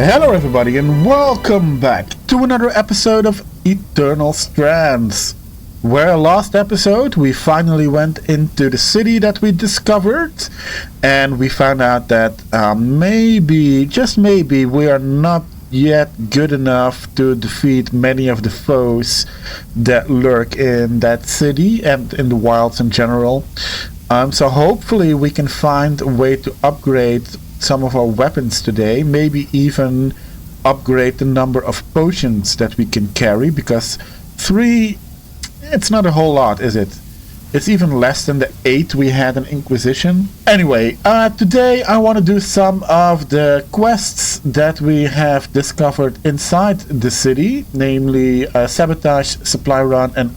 Hello everybody and welcome back to another episode of Eternal Strands, where last episode we finally went into the city that we discovered and we found out that maybe, just maybe, we are not yet good enough to defeat many of the foes that lurk in that city and in the wilds in general. So hopefully we can find a way to upgrade some of our weapons today, maybe even upgrade the number of potions that we can carry, because 3, it's not a whole lot, is it? It's even less than the 8 we had in Inquisition. Anyway, today I want to do some of the quests that we have discovered inside the city, namely Sabotage, Supply Run, and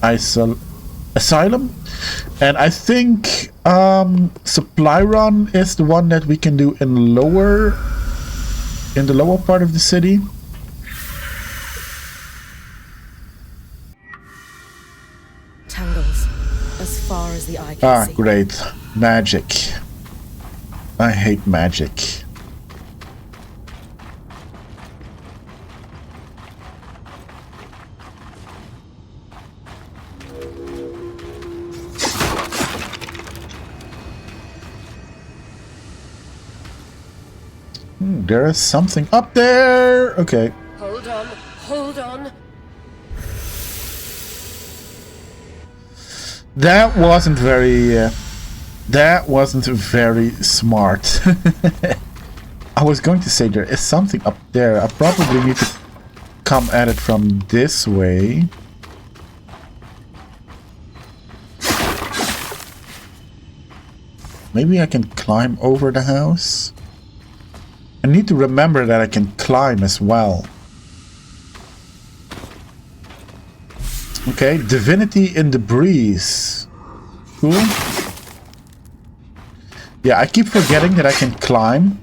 Asylum. And I think Supply Run is the one that we can do in the lower part of the city. Tangles as far as the eye can see. Great. Magic. I hate magic. There is something up there. Okay. Hold on, hold on. That wasn't very smart. I was going to say there is something up there. I probably need to come at it from this way. Maybe I can climb over the house. I need to remember that I can climb as well. Okay, Divinity in the Breeze. Cool. Yeah, I keep forgetting that I can climb.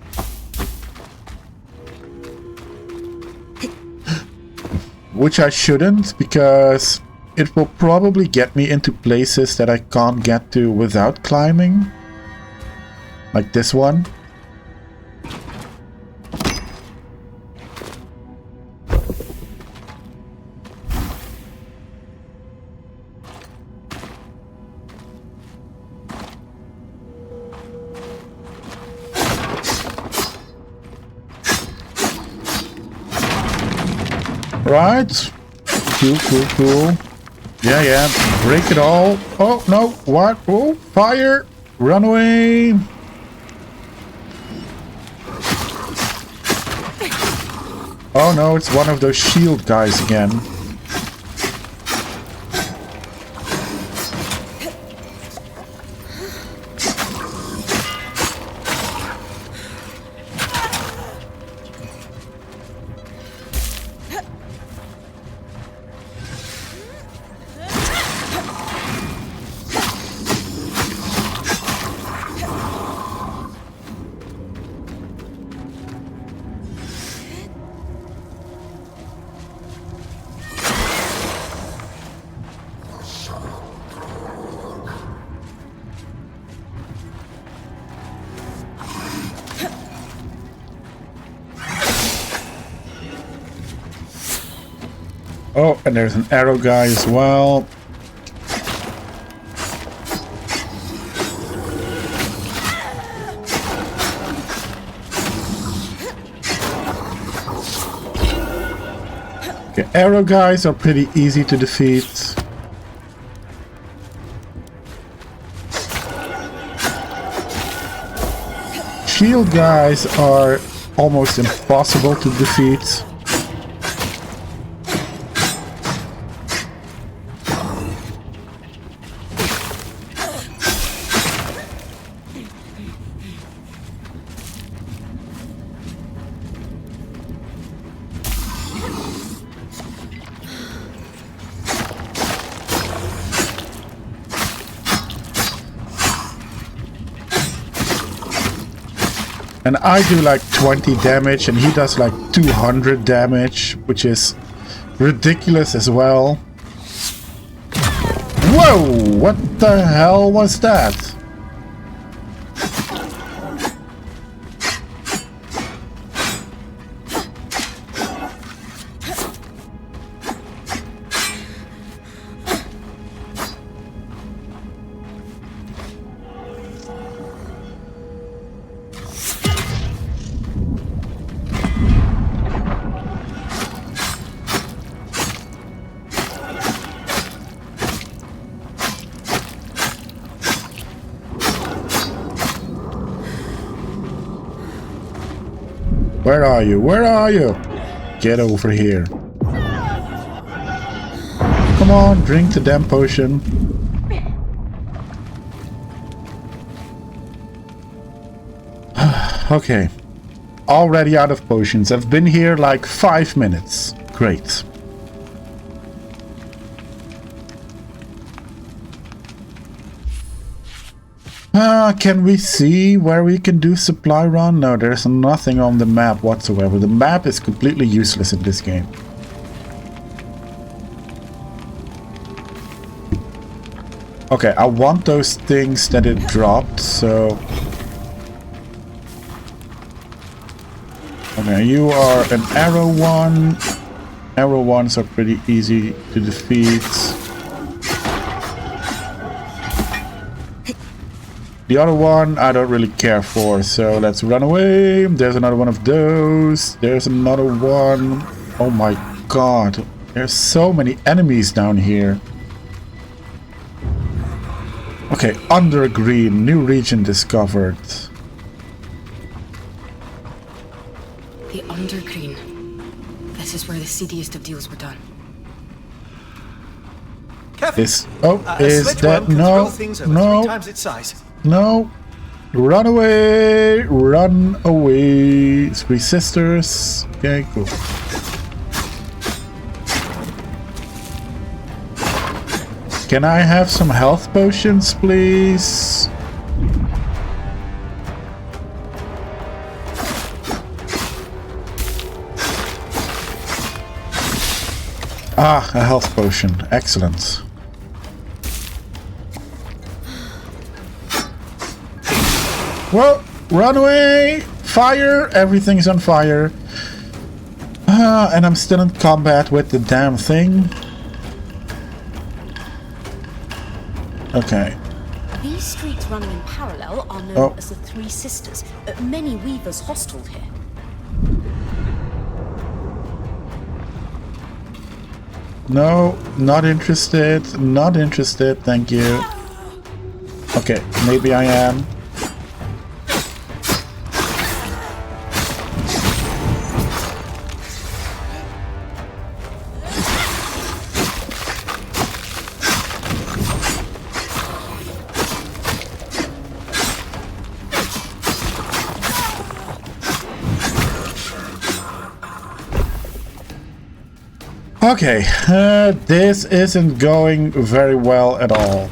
Which I shouldn't, because it will probably get me into places that I can't get to without climbing. Like this one. Right. Cool. Yeah. Break it all. Oh, no. What? Oh, fire. Run away. Oh, no. It's one of those shield guys again. Oh, and there's an arrow guy as well. Okay, arrow guys are pretty easy to defeat. Shield guys are almost impossible to defeat. And I do like 20 damage and he does like 200 damage, which is ridiculous as well. Whoa! What the hell was that? Where are you? Where are you? Get over here. Come on, drink the damn potion. Okay. Already out of potions. I've been here like 5 minutes. Great. Can we see where we can do supply run? No, there's nothing on the map whatsoever. The map is completely useless in this game. Okay, I want those things that it dropped, so... Okay, you are an arrow one. Arrow ones are pretty easy to defeat. The other one I don't really care for, so let's run away. There's another one of those. There's another one. Oh my god. There's so many enemies down here. Okay, Undergreen, new region discovered. The Undergreen. This is where the seediest of deals were done. Is that no, no, no, run away, run away. 3 sisters. Okay, cool. Can I have some health potions, please? Ah, a health potion. Excellent. Whoa! Run away! Fire! Everything's on fire. And I'm still in combat with the damn thing. Okay. These streets running in parallel are known as the Three Sisters. Many weavers hosteled here. No, not interested. Not interested, thank you. Okay, maybe I am. Okay, this isn't going very well at all.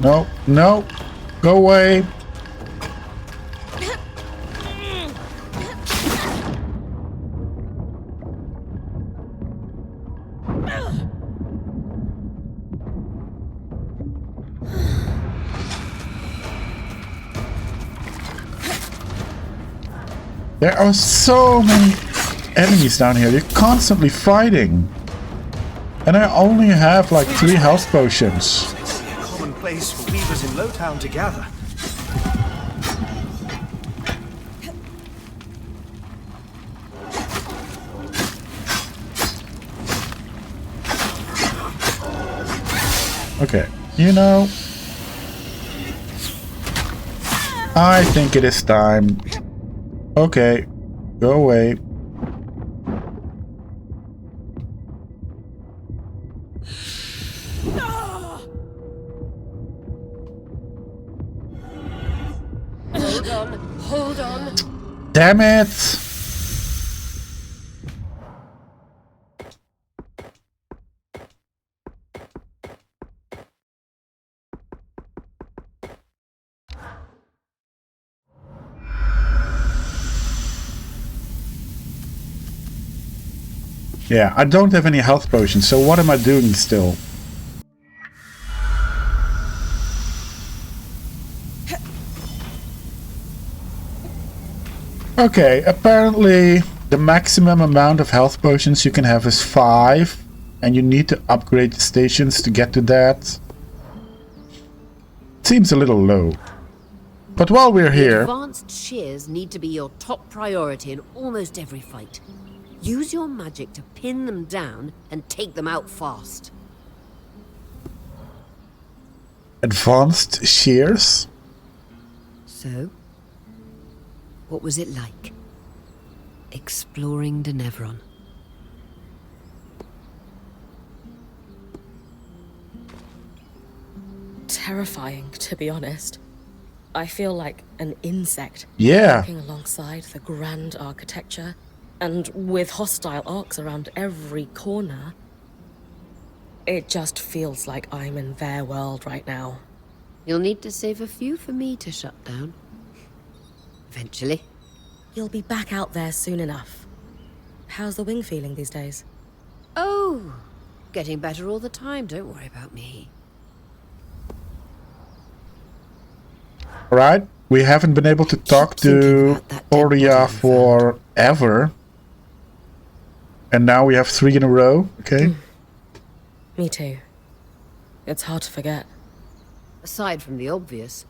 No, no, go away. There are so many enemies down here. They're constantly fighting. And I only have like 3 health potions. It's a common place for weavers in Lowtown to gather. Okay, you know, I think it is time. Okay, go away. Hold on, hold on. Damn it! Yeah, I don't have any health potions, so what am I doing still? Okay, apparently the maximum amount of health potions you can have is 5, and you need to upgrade the stations to get to that. Seems a little low. But while we're here... Advanced shears need to be your top priority in almost every fight. Use your magic to pin them down and take them out fast. advanced shears. So, what was it like? Exploring Denyvron. Terrifying, to be honest. I feel like an insect. Yeah. Walking alongside the grand architecture, and with hostile arcs around every corner. It just feels like I'm in their world right now. You'll need to save a few for me to shut down. Eventually. You'll be back out there soon enough. How's the wing feeling these days? Oh, getting better all the time, don't worry about me. Right, we haven't been able to talk to Oria forever. And now we have 3 in a row, okay? Me too. It's hard to forget. Aside from the obvious,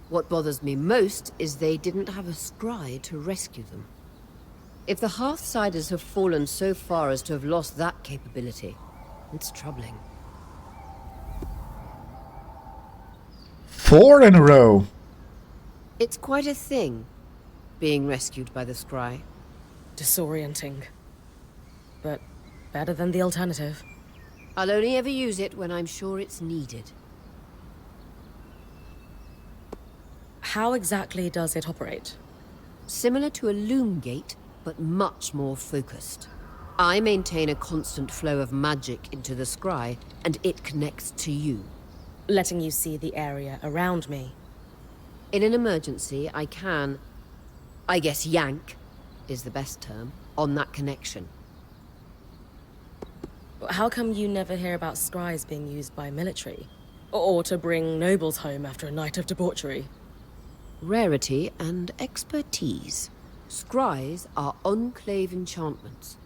what bothers me most is they didn't have a scry to rescue them. If the Hearthsiders have fallen so far as to have lost that capability, it's troubling. 4 in a row. It's quite a thing, being rescued by the scry. Disorienting. But better than the alternative. I'll only ever use it when I'm sure it's needed. How exactly does it operate? Similar to a loom gate, but much more focused. I maintain a constant flow of magic into the scry, and it connects to you. Letting you see the area around me. In an emergency, I can, I guess yank is the best term, on that connection. How come you never hear about scries being used by military? Or to bring nobles home after a night of debauchery? Rarity and expertise. Scries are enclave enchantments,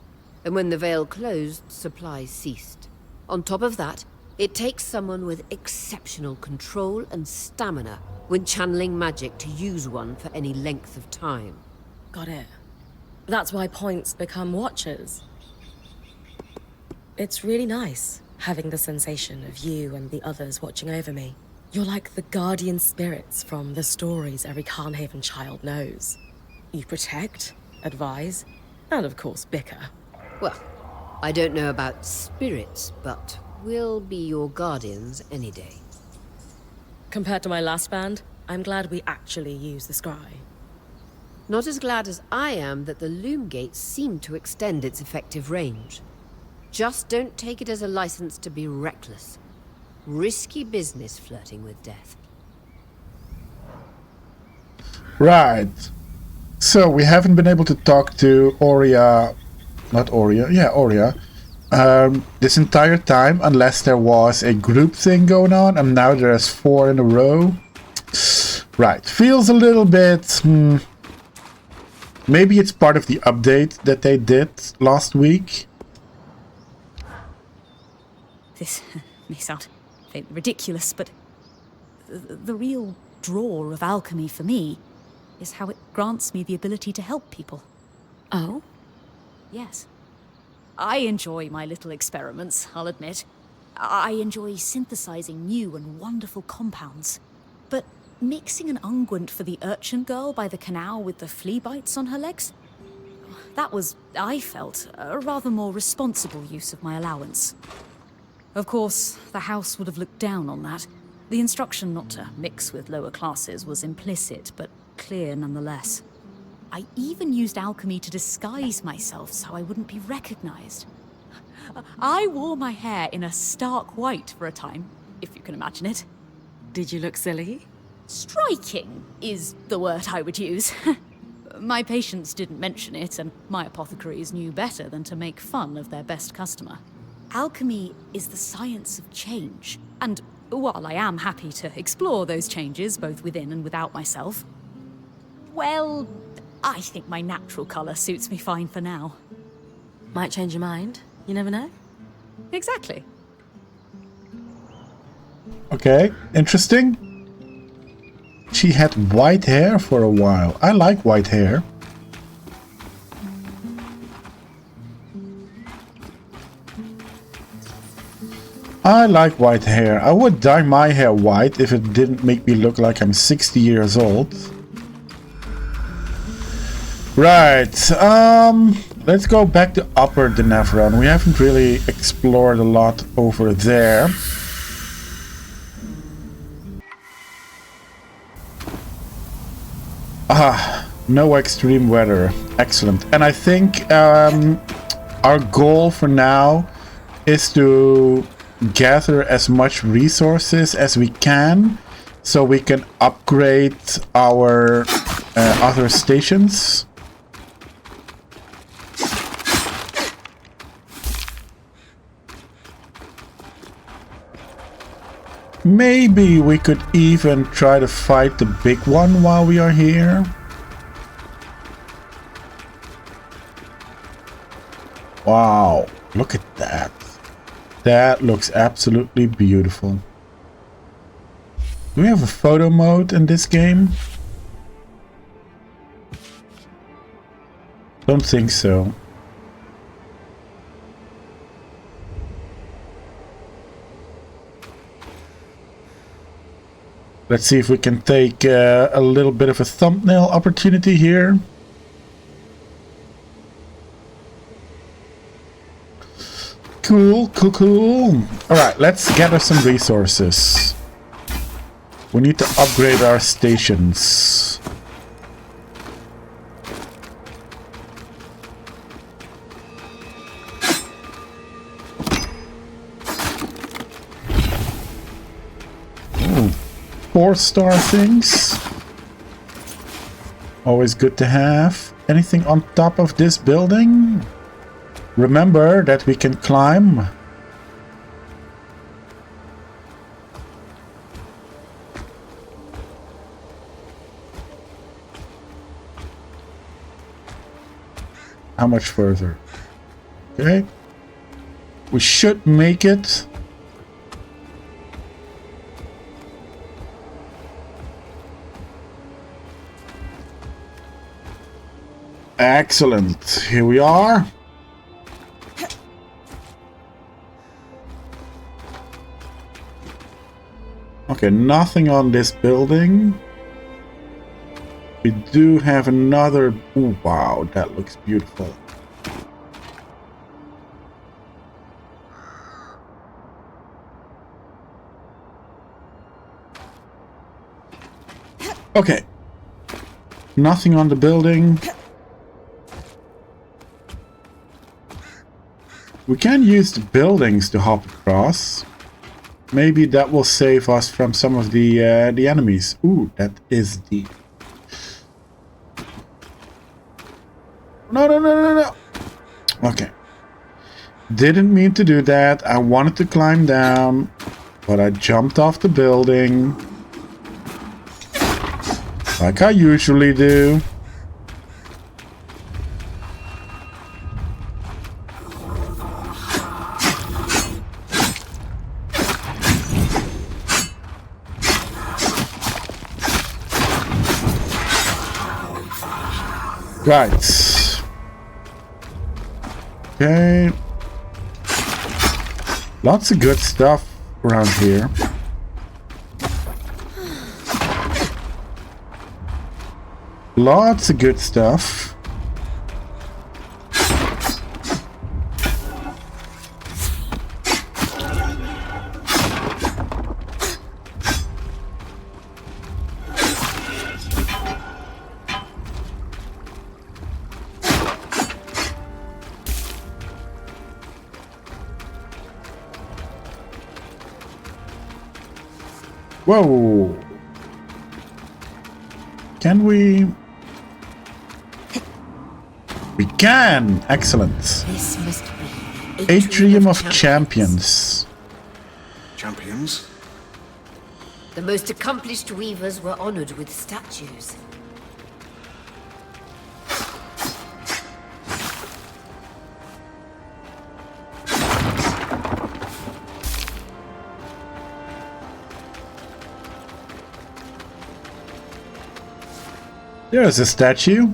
and when the veil closed, supplies ceased. On top of that, it takes someone with exceptional control and stamina when channeling magic to use one for any length of time. Got it. That's why points become watchers. It's really nice, having the sensation of you and the others watching over me. You're like the guardian spirits from the stories every Carnhaven child knows. You protect, advise, and of course bicker. Well, I don't know about spirits, but we'll be your guardians any day. Compared to my last band, I'm glad we actually use the scry. Not as glad as I am that the loom gates seem to extend its effective range. Just don't take it as a license to be reckless. Risky business flirting with death. Right. So we haven't been able to talk to Oria, not Oria, yeah, Oria, this entire time, unless there was a group thing going on, and now there's 4 in a row. Right, feels a little bit, maybe it's part of the update that they did last week. This may sound ridiculous, but the real draw of alchemy for me is how it grants me the ability to help people. Oh? Yes. I enjoy my little experiments, I'll admit. I enjoy synthesizing new and wonderful compounds. But mixing an unguent for the urchin girl by the canal with the flea bites on her legs? That was, I felt, a rather more responsible use of my allowance. Of course, the house would have looked down on that. The instruction not to mix with lower classes was implicit, but clear nonetheless. I even used alchemy to disguise myself so I wouldn't be recognized. I wore my hair in a stark white for a time, if you can imagine it. Did you look silly? Striking is the word I would use. My patients didn't mention it, and my apothecaries knew better than to make fun of their best customer. Alchemy is the science of change, and while I am happy to explore those changes both within and without myself, well, I think my natural colour suits me fine for now. Might change your mind. You never know. Exactly. Okay, interesting. She had white hair for a while. I like white hair. I like white hair. I would dye my hair white if it didn't make me look like I'm 60 years old. Right, let's go back to Upper Denyvron. We haven't really explored a lot over there. No extreme weather. Excellent. And I think our goal for now is to gather as much resources as we can so we can upgrade our other stations. Maybe we could even try to fight the big one while we are here. Wow, look at that. That looks absolutely beautiful. Do we have a photo mode in this game? Don't think so. Let's see if we can take a little bit of a thumbnail opportunity here. Cool, cool, cool. Alright, let's gather some resources. We need to upgrade our stations. Ooh, 4-star things. Always good to have. Anything on top of this building? Remember that we can climb. How much further? Okay. We should make it. Excellent. Here we are. Okay, nothing on this building. We do have another... Ooh, wow, that looks beautiful. Okay. Nothing on the building. We can use the buildings to hop across. Maybe that will save us from some of the enemies. Ooh, that is deep. No, no, no, no, no. Okay. Didn't mean to do that. I wanted to climb down, but I jumped off the building. Like I usually do. Right. Okay. Lots of good stuff around here. Lots of good stuff. Whoa! Can we? We can! Excellent. This must be Atrium of Champions. Champions? The most accomplished weavers were honored with statues. There's a statue.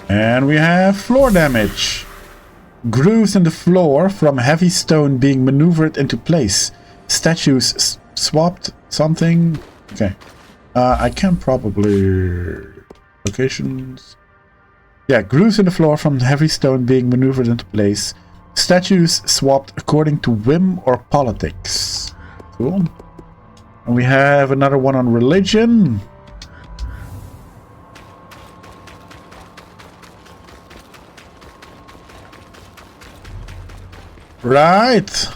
And we have floor damage. Grooves in the floor from heavy stone being maneuvered into place. Statues swapped something. Okay. I can probably... Locations... Yeah, grooves in the floor from heavy stone being maneuvered into place. Statues swapped according to whim or politics. Cool. And we have another one on religion. Right.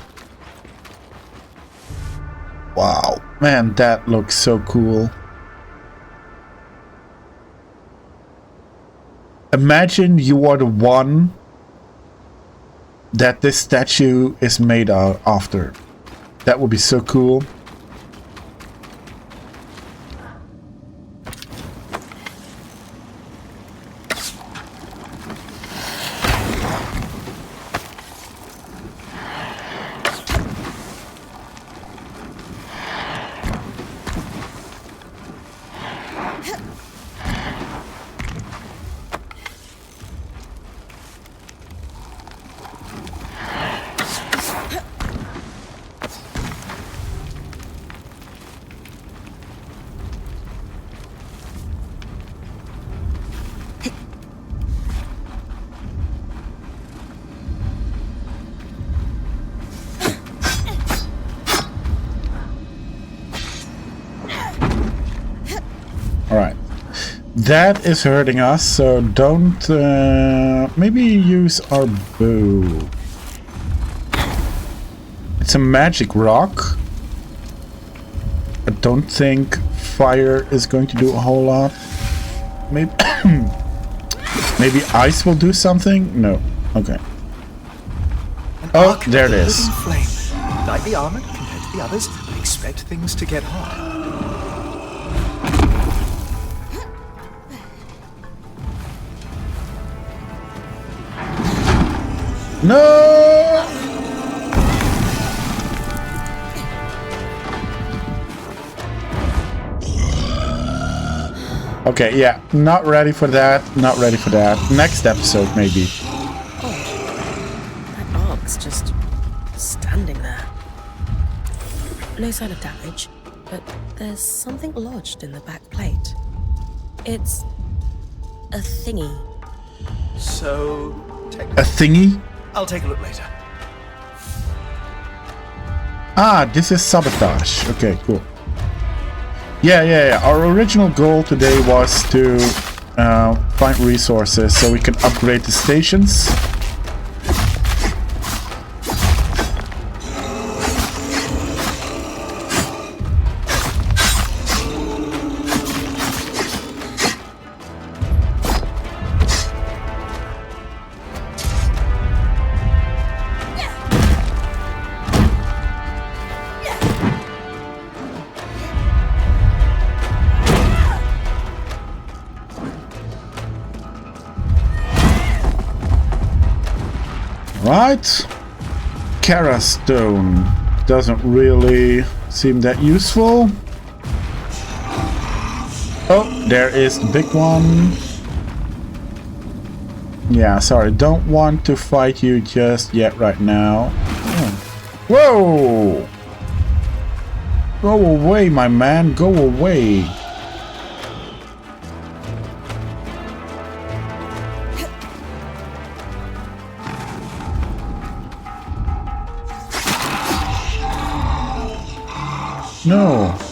Wow. Man, that looks so cool. Imagine you are the one that this statue is made after. That would be so cool. Alright. That is hurting us, so don't... maybe use our bow. It's a magic rock. I don't think fire is going to do a whole lot. Maybe... maybe ice will do something? No. Okay. Oh, there it is. Flame. Lightly armored compared to the others, I expect things to get hot. No! Okay, yeah, not ready for that, not ready for that. Next episode, maybe. Oh, that ark's just standing there. No sign of damage, but there's something lodged in the back plate. It's a thingy. So, A thingy? I'll take a look later. Ah, this is sabotage. Okay, cool. Yeah. Our original goal today was to find resources so we can upgrade the stations. Right, Kara stone doesn't really seem that useful. Oh, there is the big one. Yeah, sorry, don't want to fight you just yet right now. Oh. Whoa! Go away, my man, go away.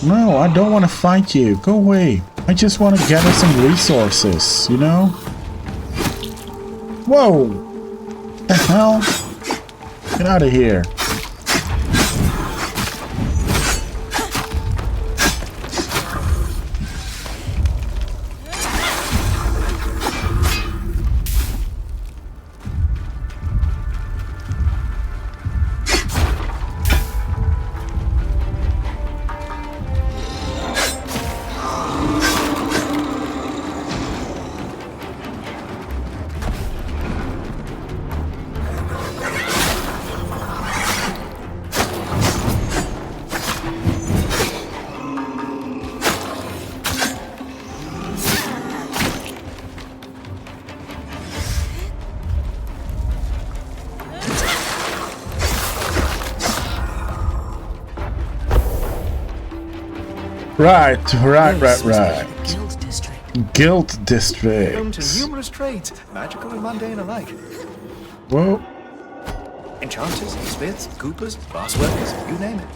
No, I don't want to fight you. Go away. I just want to gather some resources, you know? Whoa! What the hell? Get out of here. Right. Guild District. Guild Home District. to numerous trades, magical and mundane alike. Whoa. Enchanters, smiths, coopers, glass workers, you name it.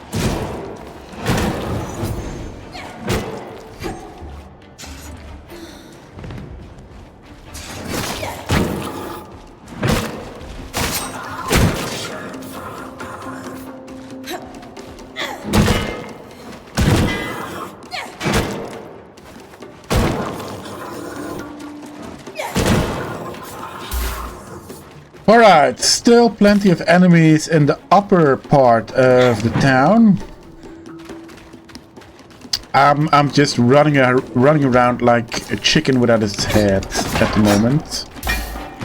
Alright, still plenty of enemies in the upper part of the town. I'm just running around like a chicken without its head at the moment.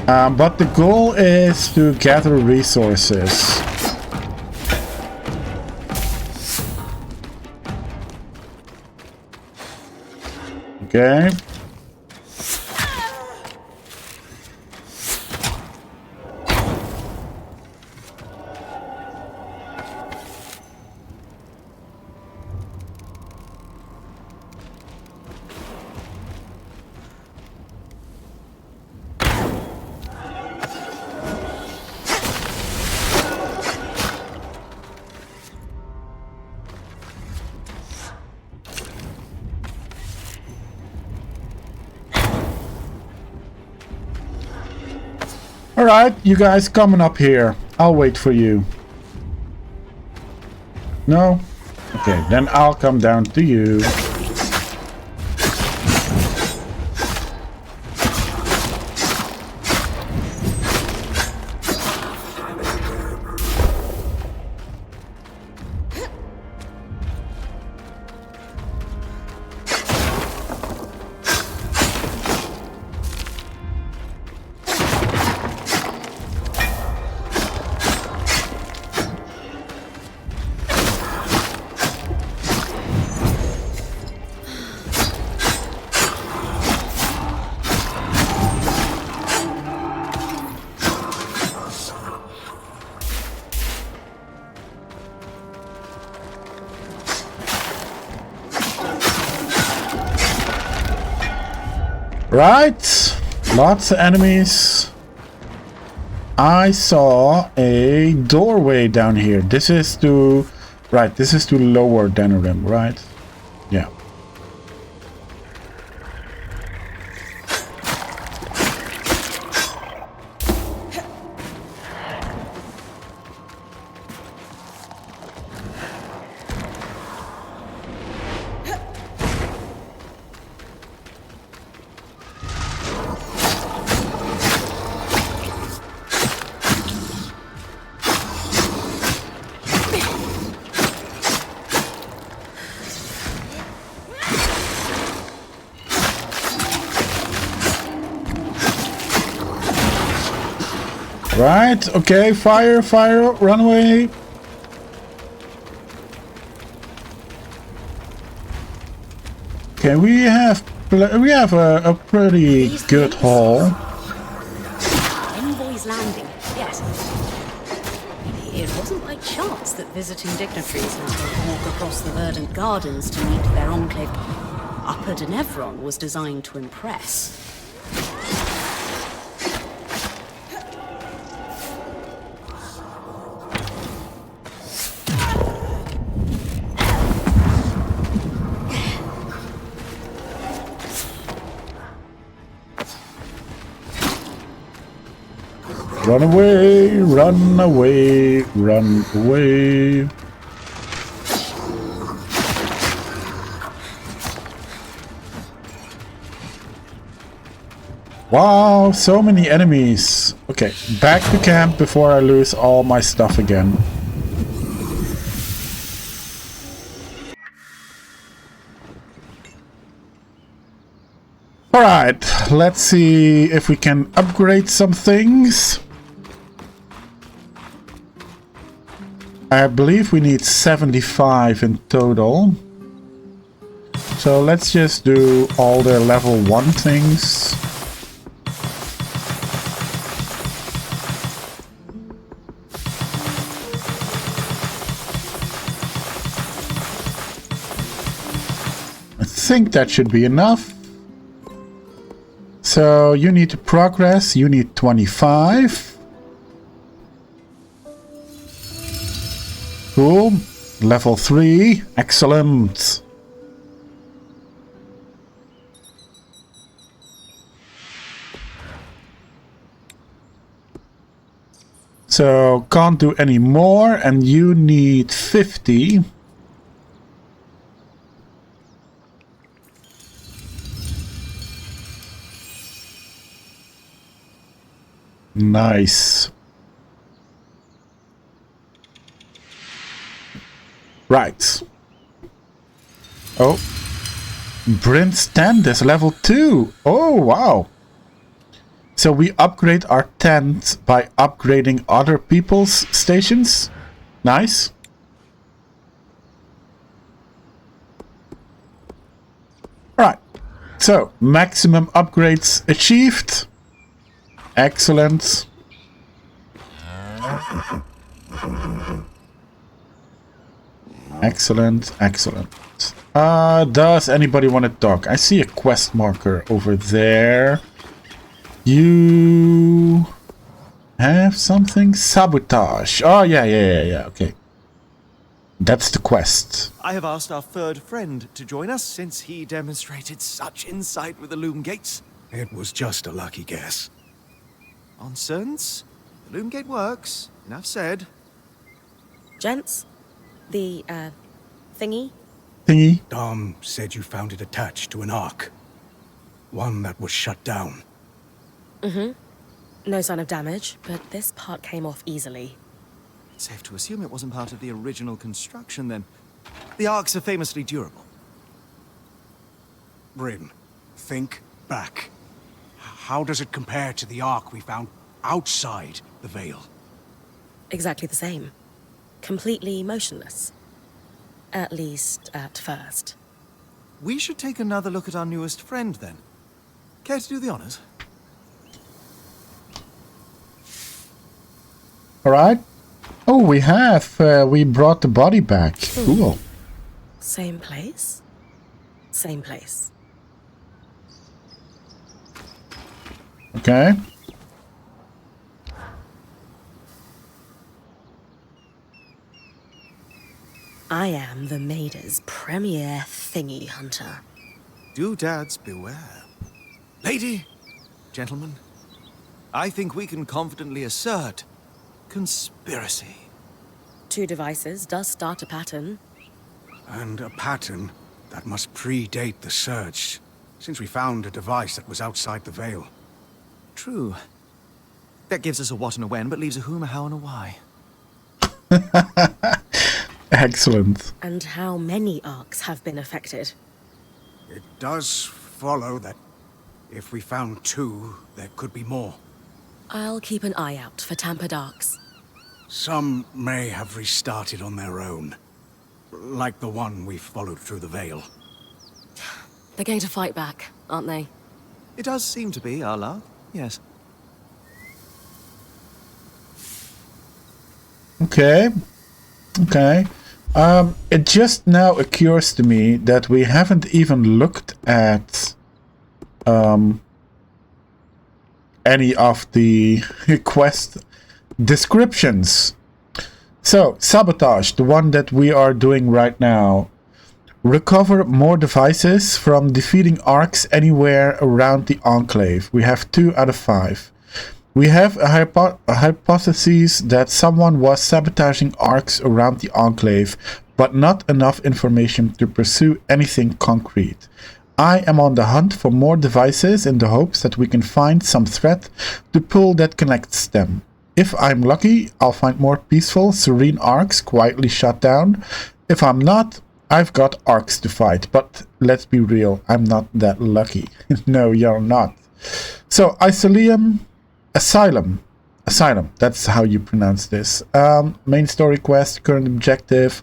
But the goal is to gather resources. Okay. Alright, you guys coming up here. I'll wait for you. No? Okay, then I'll come down to you. Right, lots of enemies. I saw a doorway down here. This is to... Right, this is to lower Denyvron, right? Yeah. Right, okay, fire, fire, run away. Okay, we have a pretty good haul. Envoy's Landing, yes. It wasn't by chance that visiting dignitaries had to walk across the verdant gardens to meet their enclave. Upper Denyvron was designed to impress. Run away, run away, run away. Wow, so many enemies. Okay, back to camp before I lose all my stuff again. Alright, let's see if we can upgrade some things. I believe we need 75 in total. So let's just do all the level 1 things. think that should be enough. So you need to progress. You need 25. Cool. Level 3. Excellent. So can't do any more, and you need 50. Nice. Right. Oh. Bryn's tent is level 2. Oh, wow. So we upgrade our tent by upgrading other people's stations. Nice. Right. So, maximum upgrades achieved. Excellent. Excellent, excellent. Does anybody want to talk? I see a quest marker over there. You have something? Sabotage. Oh, yeah, okay. That's the quest. I have asked our third friend to join us since he demonstrated such insight with the loom gates. It was just a lucky guess. Nonsense. The loom gate works. Enough said. Gents, the, thingy? Thingy? Dom said you found it attached to an ark. One that was shut down. Mm-hmm. No sign of damage, but this part came off easily. It's safe to assume it wasn't part of the original construction, then. The arcs are famously durable. Bryn, think back. How does it compare to the ark we found outside the Vale? Exactly the same. Completely motionless. At least at first. We should take another look at our newest friend, then. Care to do the honors? Alright. Oh, we have. We brought the body back. Cool. Same place? Same place. Okay. I am the Maida's premier thingy hunter. Doodads beware. Lady, gentlemen, I think we can confidently assert conspiracy. 2 devices does start a pattern. And a pattern that must predate the Surge, since we found a device that was outside the Vale. True. That gives us a what and a when, but leaves a whom, a how, and a why. Excellent. And how many arcs have been affected? It does follow that if we found 2, there could be more. I'll keep an eye out for tampered arcs. Some may have restarted on their own, like the one we followed through the Vale. They're going to fight back, aren't they? It does seem to be, our love. Yes. Okay. Okay. It just now occurs to me that we haven't even looked at any of the quest descriptions. So, sabotage, the one that we are doing right now. Recover more devices from defeating arcs anywhere around the Enclave. We have 2 out of 5. We have a hypothesis that someone was sabotaging arcs around the Enclave, but not enough information to pursue anything concrete. I am on the hunt for more devices in the hopes that we can find some thread to pull that connects them. If I'm lucky, I'll find more peaceful, serene arcs quietly shut down. If I'm not, I've got arcs to fight, but let's be real, I'm not that lucky. No, you're not. So, Asylum, that's how you pronounce this. Main story quest, current objective.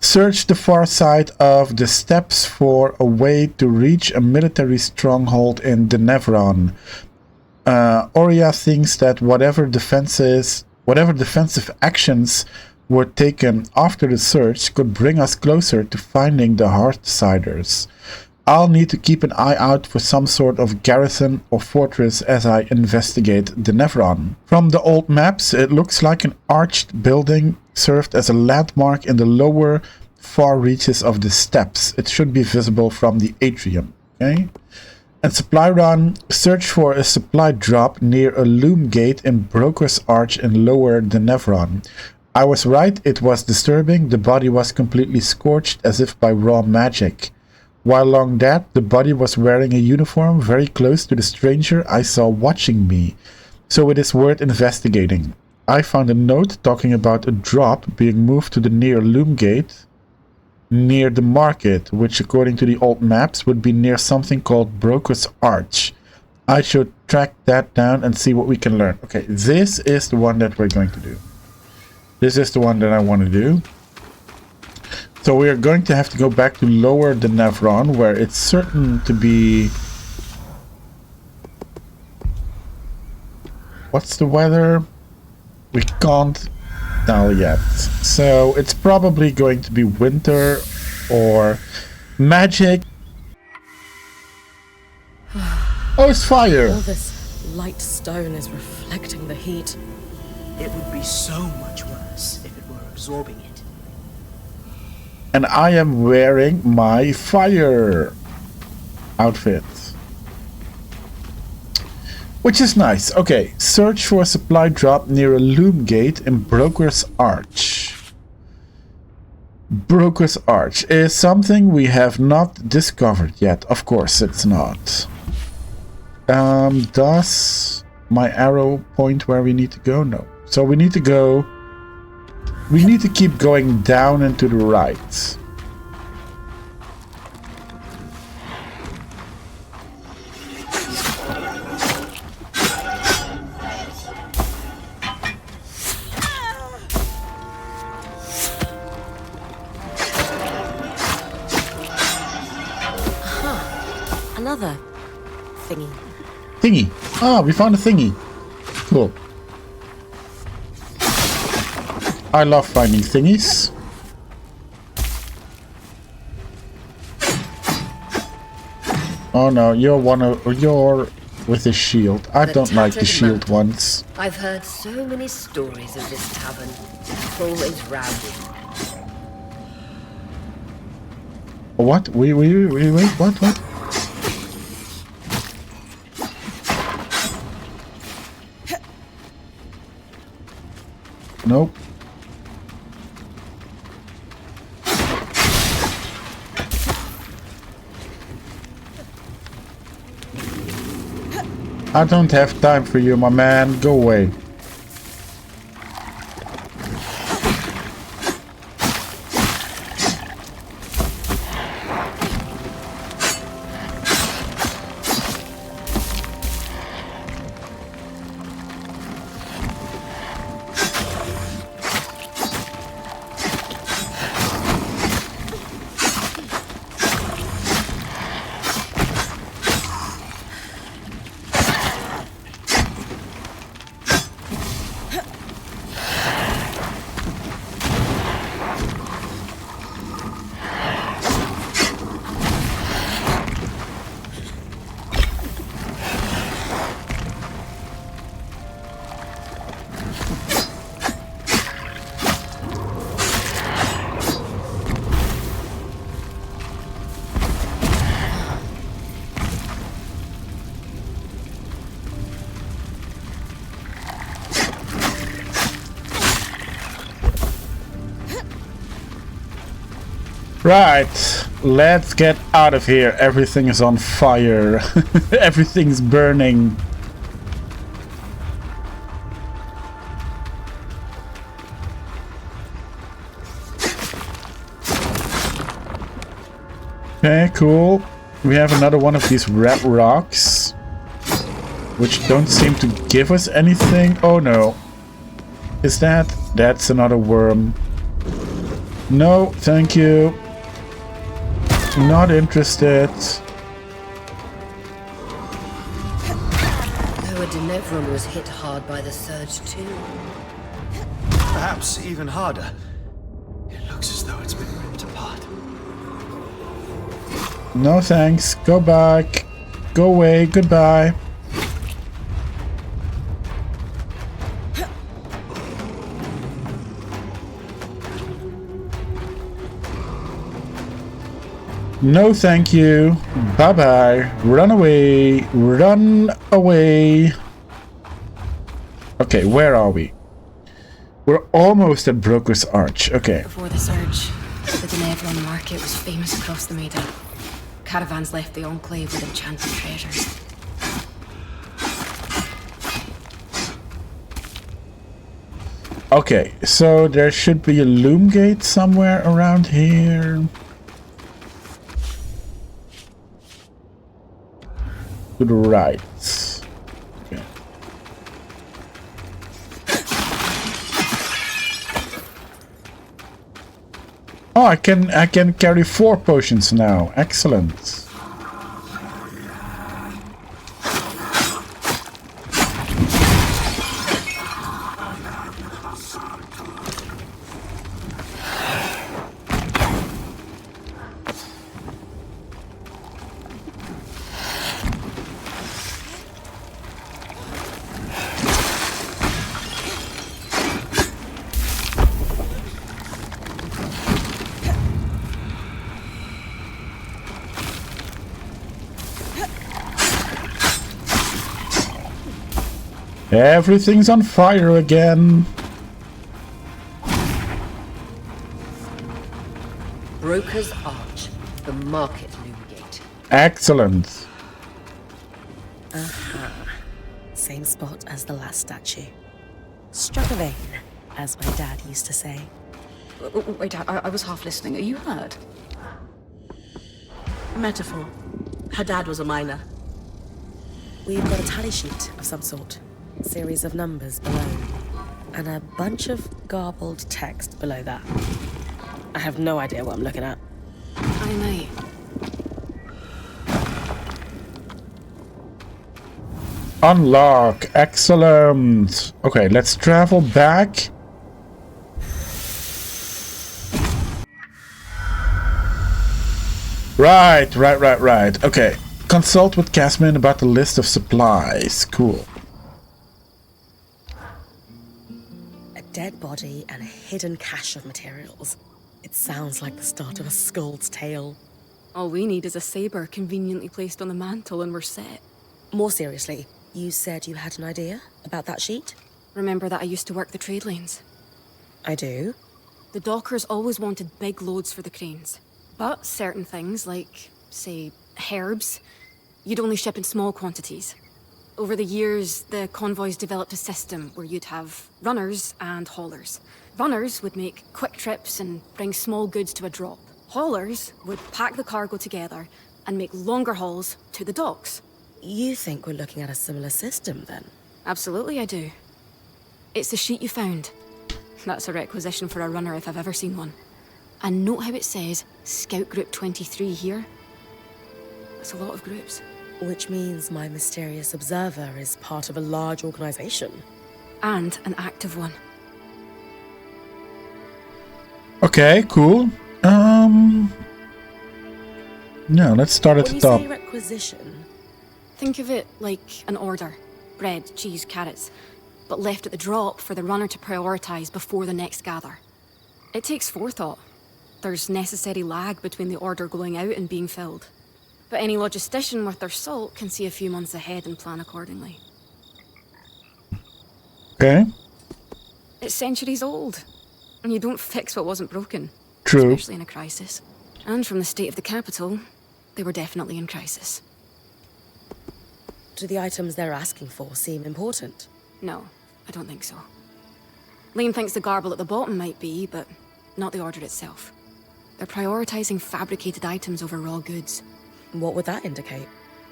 Search the far side of the steppes for a way to reach a military stronghold in Denyvron. Oria thinks that whatever defensive actions were taken after the search could bring us closer to finding the Hearthsiders. I'll need to keep an eye out for some sort of garrison or fortress as I investigate Denyvron. From the old maps, it looks like an arched building served as a landmark in the lower far reaches of the steppes. It should be visible from the atrium. Okay. And supply run, search for a supply drop near a loom gate in Broker's Arch in lower Denyvron. I was right, it was disturbing. The body was completely scorched as if by raw magic. While along that, the body was wearing a uniform very close to the stranger I saw watching me. So it is worth investigating. I found a note talking about a drop being moved to the near loom gate near the market, which according to the old maps would be near something called Broker's Arch. I should track that down and see what we can learn. Okay, this is the one that we're going to do. This is the one that I want to do. So we are going to have to go back to lower Denyvron, where it's certain to be... What's the weather? We can't tell yet. So it's probably going to be winter or magic. Oh, it's fire! All this light stone is reflecting the heat. It would be so much worse if it were absorbing it. And I am wearing my fire outfit. Which is nice. Okay, search for a supply drop near a loom gate in Broker's Arch. Broker's Arch is something we have not discovered yet. Of course it's not. Does my arrow point where we need to go? No. So we need to go... We need to keep going down and to the right. Another thingy. Thingy. Ah, we found a thingy. Cool. I love finding thingies. Oh no, you're with the shield. I don't like the shield ones. I've heard so many stories of this tavern. Always rowdy. What? Wait, what? Nope. I don't have time for you, my man. Go away. Right, let's get out of here. Everything is on fire. Everything's burning. Okay, cool. We have another one of these red rocks, which don't seem to give us anything. Oh no. Is that? That's another worm. No, thank you. Not interested. Though Denyvron was hit hard by the surge too. Perhaps even harder. It looks as though it's been ripped apart. No thanks. Go back. Go away. Goodbye. No thank you. Bye-bye. Run away. Run away. Okay, where are we? We're almost at Broker's Arch. Okay. Before the surge, the Denyvron market was famous across the Maiden. Caravans left the Enclave with enchanted treasures. Okay, so there should be a loom gate somewhere around here. To the right. Okay. Oh, I can carry 4 potions now. Excellent. Everything's on fire again. Broker's Arch, the market loom gate. Excellent. Same spot as the last statue. Struck a vein, as my dad used to say. Wait, I was half listening. Are you hurt? Metaphor. Her dad was a miner. We've got a tally sheet of some sort. Series of numbers below. And a bunch of garbled text below that. I have no idea what I'm looking at. I might. Unlock. Excellent. Okay, let's travel back. Right. Okay. Consult with Casman about the list of supplies. Cool. A dead body and a hidden cache of materials. It sounds like the start of a Skuld's tale. All we need is a saber conveniently placed on the mantle and we're set. More seriously, you said you had an idea about that sheet? Remember that I used to work the trade lanes? I do. The dockers always wanted big loads for the cranes. But certain things, like, say, herbs, you'd only ship in small quantities. Over the years, the convoys developed a system where you'd have runners and haulers. Runners would make quick trips and bring small goods to a drop. Haulers would pack the cargo together and make longer hauls to the docks. You think we're looking at a similar system, then? Absolutely, I do. It's the sheet you found. That's a requisition for a runner if I've ever seen one. And note how it says Scout Group 23 here. That's a lot of groups. Which means my mysterious observer is part of a large organization. And an active one. Okay, cool. No, let's start at the top. When you say requisition, think of it like an order. Bread, cheese, carrots. But left at the drop for the runner to prioritize before the next gather. It takes forethought. There's necessary lag between the order going out and being filled. But any logistician worth their salt can see a few months ahead and plan accordingly. Okay. It's centuries old. And you don't fix what wasn't broken. True. Especially in a crisis. And from the state of the capital, they were definitely in crisis. do the items they're asking for seem important? No, I don't think so. Lane thinks the garble at the bottom might be, but not the order itself. They're prioritizing fabricated items over raw goods. What would that indicate?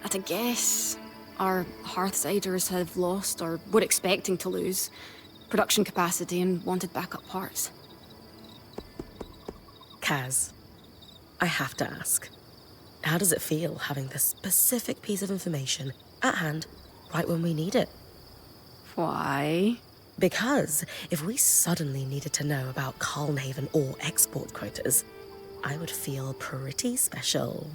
At a guess, our Hearthsiders have lost, or were expecting to lose, production capacity and wanted backup parts. Kaz, I have to ask. How does it feel having this specific piece of information at hand right when we need it? Why? Because if we suddenly needed to know about Calmhaven or export quotas, I would feel pretty special.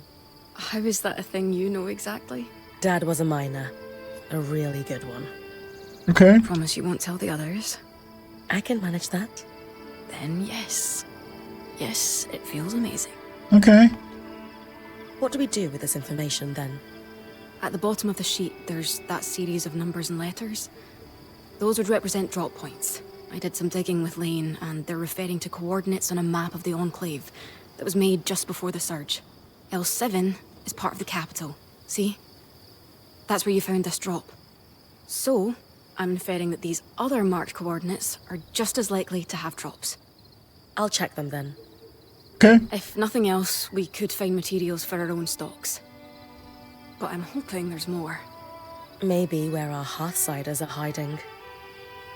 How is that a thing you know exactly? Dad was a miner. A really good one. Okay. Promise you won't tell the others. I can manage that. Then yes. Yes, it feels amazing. Okay. What do we do with this information then? At the bottom of the sheet, there's that series of numbers and letters. Those would represent drop points. I did some digging with Lane, and they're referring to coordinates on a map of the Enclave that was made just before the surge. L7 is part of the capital. See? That's where you found this drop. So, I'm inferring that these other marked coordinates are just as likely to have drops. I'll check them then. Okay. If nothing else, we could find materials for our own stocks. But I'm hoping there's more. Maybe where our Hearthsiders are hiding.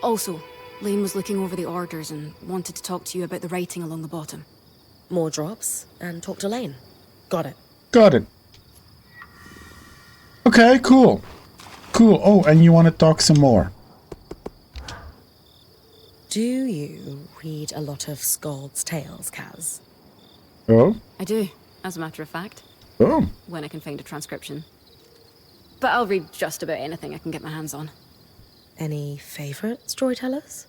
Also, Lane was looking over the orders and wanted to talk to you about the writing along the bottom. More drops, and talk to Lane. Got it. Got it. Okay, cool. Cool. Oh, and you want to talk some more? Do you read a lot of Scald's Tales, Kaz? Oh? I do, as a matter of fact. Oh. When I can find a transcription. But I'll read just about anything I can get my hands on. Any favourite storytellers?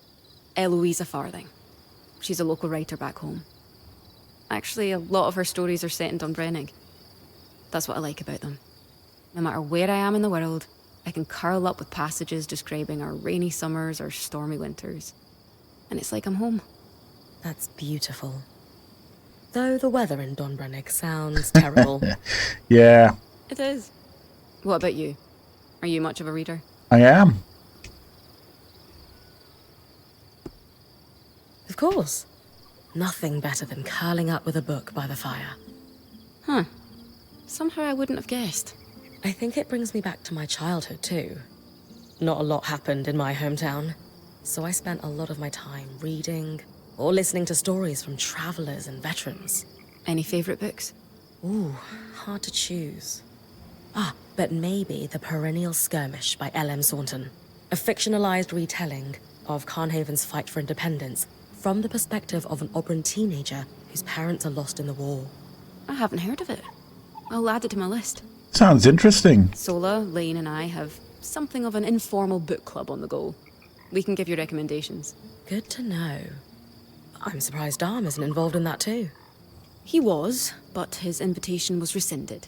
Eloisa Farthing. She's a local writer back home. Actually, a lot of her stories are set in Dunbrennig. That's what I like about them. No matter where I am in the world, I can curl up with passages describing our rainy summers or stormy winters. And it's like I'm home. That's beautiful. Though the weather in Dunbrennig sounds terrible. Yeah. It is. What about you? Are you much of a reader? I am. Of course. Nothing better than curling up with a book by the fire. Huh. Somehow I wouldn't have guessed. I think it brings me back to my childhood, too. Not a lot happened in my hometown, so I spent a lot of my time reading or listening to stories from travelers and veterans. Any favorite books? Ooh, hard to choose. But maybe The Perennial Skirmish by L.M. Saunton. A fictionalized retelling of Carnhaven's fight for independence from the perspective of an Oberon teenager whose parents are lost in the war. I haven't heard of it. I'll add it to my list. Sounds interesting. Sola, Lane, and I have something of an informal book club on the go. We can give you recommendations. Good to know. I'm surprised Dom isn't involved in that too. He was, but his invitation was rescinded.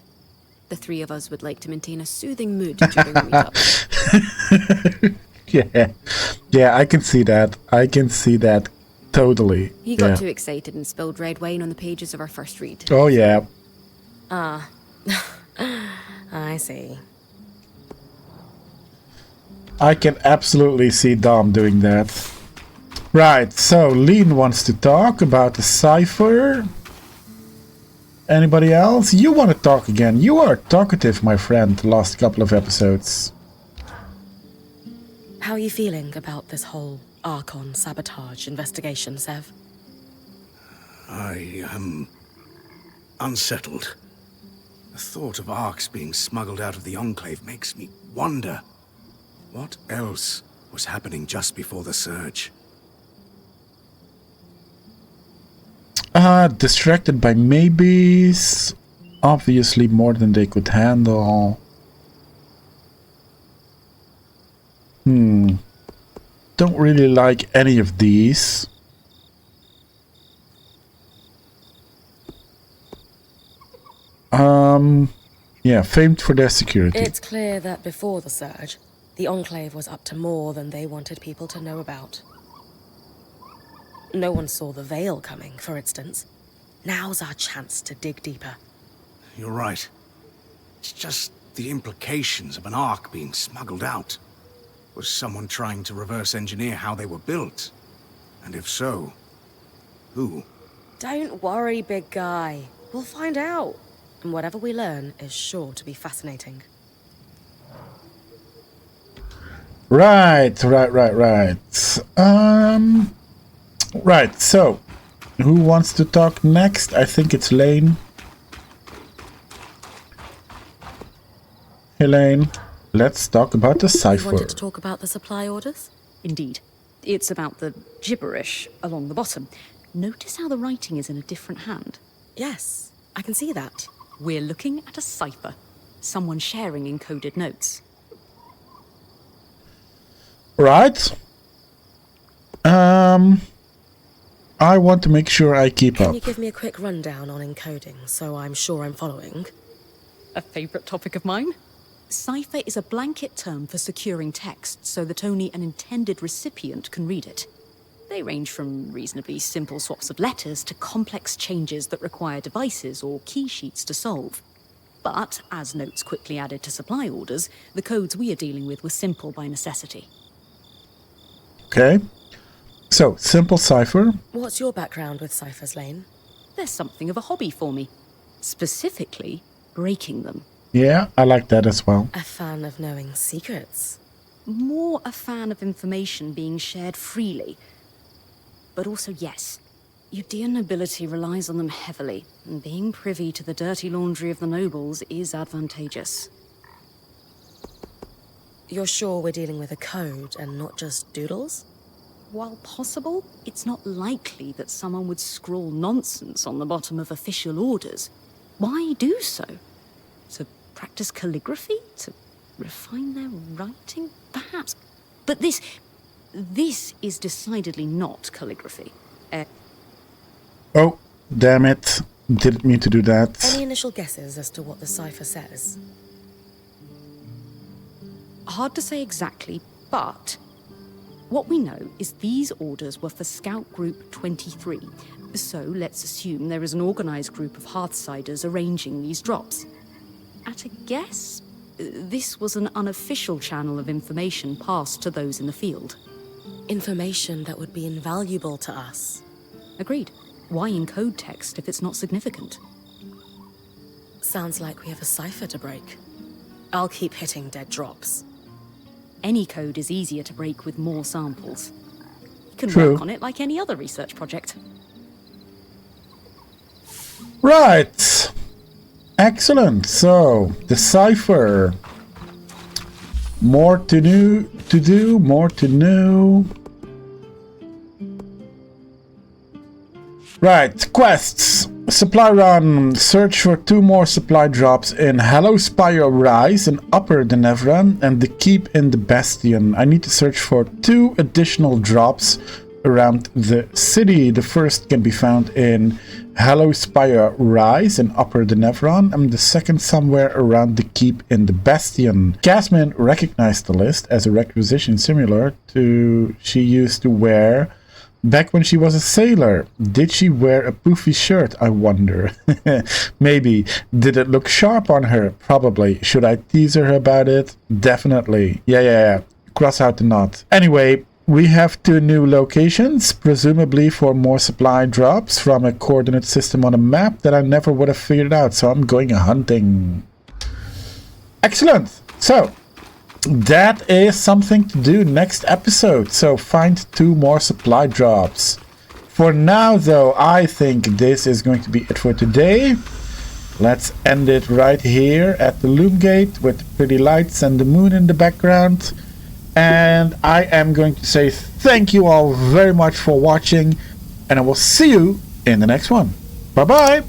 The three of us would like to maintain a soothing mood during the meetup. Yeah, I can see that. I can see that totally. He got too excited and spilled red wine on the pages of our first read. Oh, yeah. I see. I can absolutely see Dom doing that. Right, so Lean wants to talk about the cipher. Anybody else? You want to talk again. You are talkative, my friend, the last couple of episodes. How are you feeling about this whole Archon sabotage investigation, Sev? I am unsettled. The thought of Arks being smuggled out of the Enclave makes me wonder what else was happening just before the surge. Distracted by maybes. Obviously more than they could handle. Don't really like any of these. Yeah, famed for their security. It's clear that before the surge, the Enclave was up to more than they wanted people to know about. No one saw the Veil coming, for instance. Now's our chance to dig deeper. You're right. It's just the implications of an Ark being smuggled out. Was someone trying to reverse engineer how they were built? And if so, who? Don't worry, big guy. We'll find out. And whatever we learn is sure to be fascinating. Right. Right, so, who wants to talk next? I think it's Lane. Hey, Lane. Let's talk about the You cipher. wanted to talk about the supply orders? Indeed. It's about the gibberish along the bottom. Notice how the writing is in a different hand? Yes, I can see that. We're looking at a cipher. Someone sharing encoded notes. Right. I want to make sure I keep up. Can you give me a quick rundown on encoding so I'm sure I'm following? A favourite topic of mine? Cipher is a blanket term for securing text so that only an intended recipient can read it. They range from reasonably simple swaps of letters to complex changes that require devices or key sheets to solve. But, as notes quickly added to supply orders, the codes we are dealing with were simple by necessity. Okay. So, simple cipher. What's your background with ciphers, Lane? There's something of a hobby for me. Specifically, breaking them. Yeah, I like that as well. A fan of knowing secrets. More a fan of information being shared freely. But also, yes, your dear nobility relies on them heavily, and being privy to the dirty laundry of the nobles is advantageous. You're sure we're dealing with a code and not just doodles? While possible, it's not likely that someone would scrawl nonsense on the bottom of official orders. Why do so? To practice calligraphy? To refine their writing? Perhaps. But this is decidedly not calligraphy. Oh, damn it. Didn't mean to do that. Any initial guesses as to what the cipher says? Hard to say exactly, but what we know is these orders were for Scout Group 23. So let's assume there is an organized group of Hearthsiders arranging these drops. At a guess, this was an unofficial channel of information passed to those in the field. Information that would be invaluable to us. Agreed. Why encode text if it's not significant? Sounds like we have a cipher to break. I'll keep hitting dead drops. Any code is easier to break with more samples. You can True. work on it like any other research project. Right. Excellent. So, the cipher. More to do, more to know. Right, quests. Supply run. Search for 2 more supply drops in Hollow Spire Rise in Upper Denyvron and the Keep in the Bastion. I need to search for 2 additional drops around the city. The first can be found in Hollow Spire Rise in Upper Denyvron, and the second somewhere around the Keep in the Bastion. Casmin recognized the list as a requisition similar to she used to wear back when she was a sailor. Did she wear a poofy shirt, I wonder? Maybe. Did it look sharp on her? Probably. Should I tease her about it? Definitely. Yeah. Cross out the knot. Anyway, we have 2 new locations, presumably for more supply drops from a coordinate system on a map that I never would have figured out, so I'm going hunting. Excellent! So, that is something to do next episode, so find 2 more supply drops. For now, though, I think this is going to be it for today. Let's end it right here at the Loom Gate with the pretty lights and the moon in the background. And I am going to say thank you all very much for watching, and I will see you in the next one. Bye bye!